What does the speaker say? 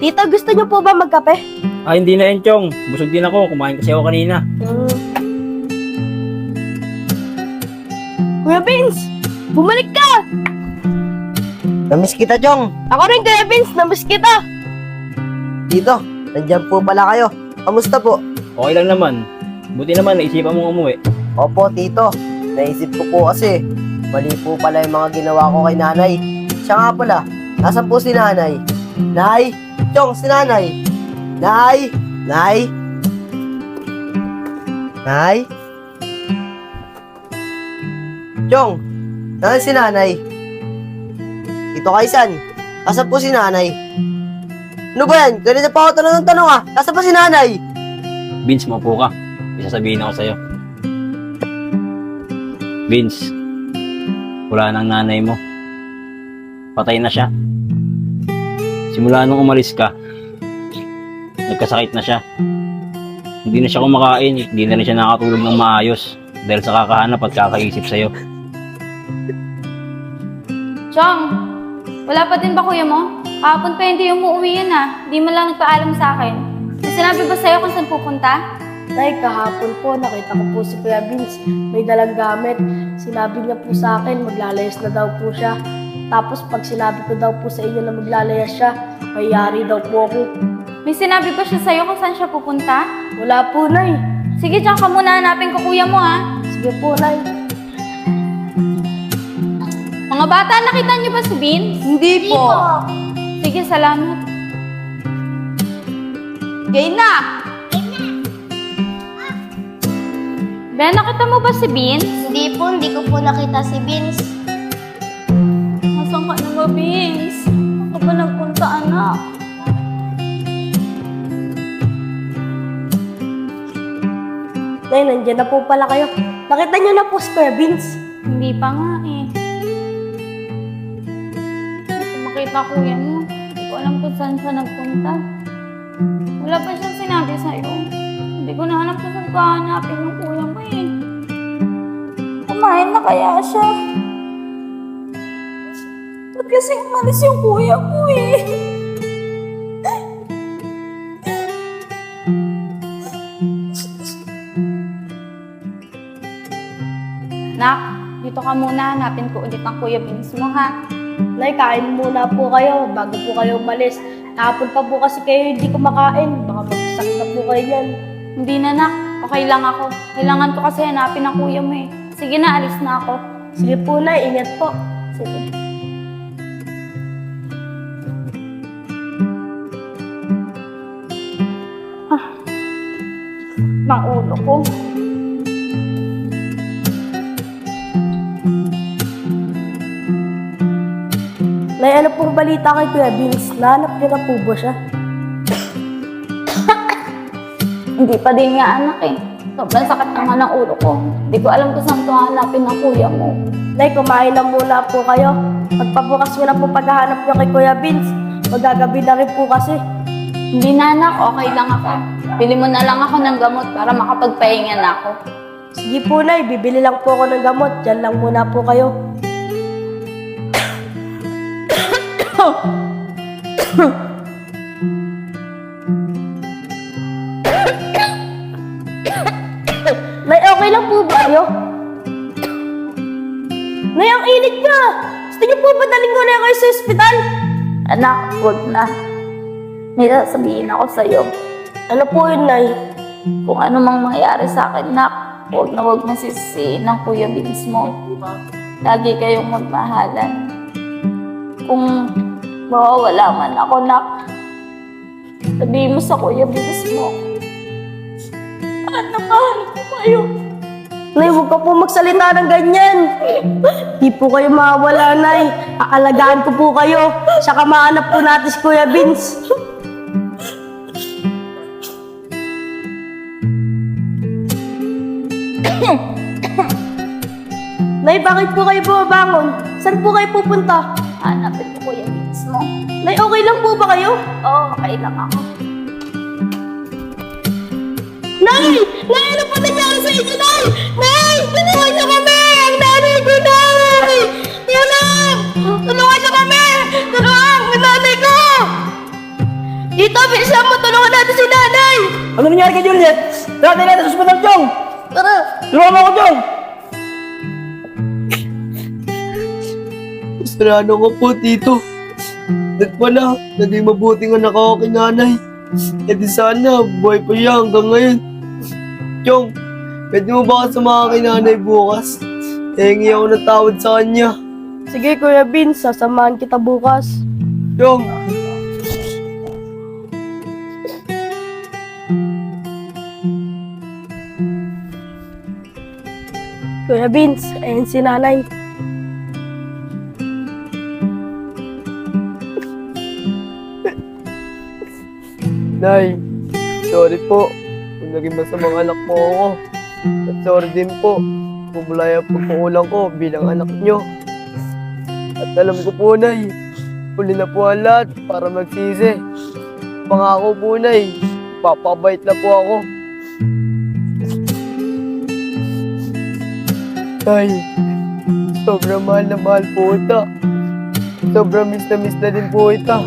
Tito, gusto niyo po ba magkape? Hindi na yan, Chong. Busog din ako. Kumain kasi ako kanina. Kuya Vince, bumalik ka! Namiss kita, Chong. Ako rin, Kuya Vince, namiss kita. Tito, nandiyan po pala kayo. Kamusta po? Okay lang naman. Buti naman, naisipan mong umuwi. Opo, Tito. Naisip ko po kasi, mali po pala yung mga ginawa ko kay nanay. Siya nga pala, nasan po si nanay? Nay! Chong, si nanay! Nay! Nay! Nay! Chong, nasan si nanay? Ito Kaisan, nasan po si nanay? Ano ba yan? Ganito pa ako tanong ng tanong ah. Nasan pa si nanay? Vince, maupo ka. May sasabihin ako sa'yo. Vince, wala nang nanay mo. Patay na siya. Simula nung umalis ka, nagkasakit na siya. Hindi na siya kumakain, hindi na rin siya nakatulog ng maayos dahil sa kakahanap at kakaisip sa'yo. Chong, wala pa din ba kuya mo? Kahapon pa hindi umuwi yan ah. Di mo lang nagpaalam sa akin. May sinabi ba sa'yo kung saan pupunta? Nay, kahapon po, nakita ko po si Kuya Vince. May dalang gamit. Sinabi niya po sa akin, maglalayas na daw po siya. Tapos pag sinabi ko daw po sa inyo na maglalayas siya, mayayari daw po ako. May sinabi ba siya sa'yo kung saan siya pupunta? Wala po, Nay. Sige, diyan ka muna hanapin ko kuya mo ah. Sige po, Nay. Mga bata, nakita niyo ba si Vince? Hindi po. Sige, salamat. Gay na! Ben, nakita mo ba si Vince? Hindi po, hindi ko po nakita si Vince. Nasaan ka na ba, Vince? Saan ka ba nagpunta, anak? Nay, nandiyan na po pala kayo. Nakita niyo na po si Kuya Vince. Hindi pa nga eh. Hindi ko makita kuya mo. Hindi ko alam kung saan siya nagpunta. Wala pa siyang sinabi sa'yo. Hindi ko na alam kung saan ko hanapin yung kuya mo eh. Kumain na kaya siya? Ba't kasi umalis yung kuya ko eh? Nak, dito ka muna. Hanapin ko ulit ang Kuya Vince mo, ha? Nay, kain muna po kayo bago po kayo umalis. Kahapon pa po kasi kayo hindi kumakain. Baka magsakit na po kayo yan. Hindi na, Nak. Okay lang ako. Kailangan ko kasi hanapin ang kuya mo eh. Sige na, alis na ako. Sige po, Nay. Ingat po. Sige. Nang ulo ko. Nay, ano pong balita kay Kuya Vince? Nahanap niyo na po ba siya? Hindi pa din nga anak eh. Sobrang sakit na nga ng ulo ko. Hindi ko alam kung saan ko hanapin ang kuya mo. Nay, kumain na muna po kayo. Pagpabukas mo na po paghahanap niyo kay Kuya Vince. Magagabi na rin po kasi. Hindi na anak, okay lang ako. Bili mo na lang ako ng gamot para makapagpahinga na ako. Sige po, Nay. Bibili lang po ako ng gamot. Diyan lang muna po kayo. Nay, okay lang po ba kayo? Nay, ang init niya! Gusto niyo po ba daling ko na kayo sa ospital? Anak, huwag na. May sasabihin ako sa'yo. Ano po yun, Nay? Kung ano mang mangyari sa akin, nak, huwag na huwag mo sisisiin ng Kuya Vince mo. Lagi kayong magmahalan. Kung mawawala man ako, nak, sabihin mo sa Kuya Vince mo. Mahal na mahal ko kayo. Nay, huwag ka po magsalita ng ganyan. Di po kayo mawawala, Nay. Akalagaan ko po kayo. Saka mahanap po natin si Kuya Vince. Nay, bakit po kayo bumabangon? Saan po kayo pupunta? Hanapin ko Kuya Vince mo. Nay, okay lang po ba kayo? Oo, okay lang ako. Nay! Nay, ano po nangyari sa inyo, Nay? Nay! Tulungan niyo kami! Ang nanay ko, Nay! Tulong! Tulungan niyo kami! Tulungan! Ang nanay ko! Tito, bilisan mo! Tulungan natin si nanay! Ano nangyari kay Juliet? Tara, tayo natin sa ospital, Chong! Tara! Tulungan mo ako, Chong! Kasalanan ko po, Tito. Pala, naging mabuting anak ako kay nanay. E di sana, buhay pa siya hanggang ngayon. Chong, pwede mo ba kasama kay nanay bukas? Hingi ako ng tawad sa kanya. Sige, Kuya Vince, sasamahan kita bukas. Chong, Kuya Vince, ayun si nanay. Nay, sorry po kung naging masamang anak mo ako. At sorry din po kung mula yung pagkukulang ko bilang anak nyo. At alam ko po, Nay, huli na po ang lahat para magsisi. Pangako po, Nay, papabait na po ako. Nay, sobrang mahal na mahal po ita. Sobrang miss na din po ita.